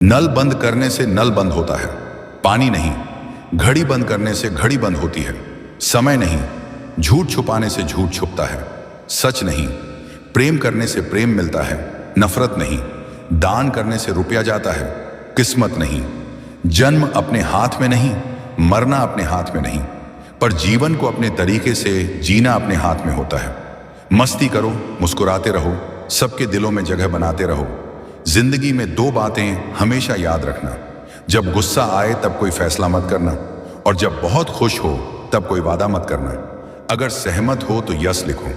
नल बंद करने से नल बंद होता है, पानी नहीं। घड़ी बंद करने से घड़ी बंद होती है, समय नहीं। झूठ छुपाने से झूठ छुपता है, सच नहीं। प्रेम करने से प्रेम मिलता है, नफरत नहीं। दान करने से रुपया जाता है, किस्मत नहीं। जन्म अपने हाथ में नहीं, मरना अपने हाथ में नहीं, पर जीवन को अपने तरीके से जीना अपने हाथ में होता है। मस्ती करो, मुस्कुराते रहो, सबके दिलों में जगह बनाते रहो। जिंदगी में दो बातें हमेशा याद रखना, जब गुस्सा आए तब कोई फैसला मत करना, और जब बहुत खुश हो तब कोई वादा मत करना। अगर सहमत हो तो यस लिखो,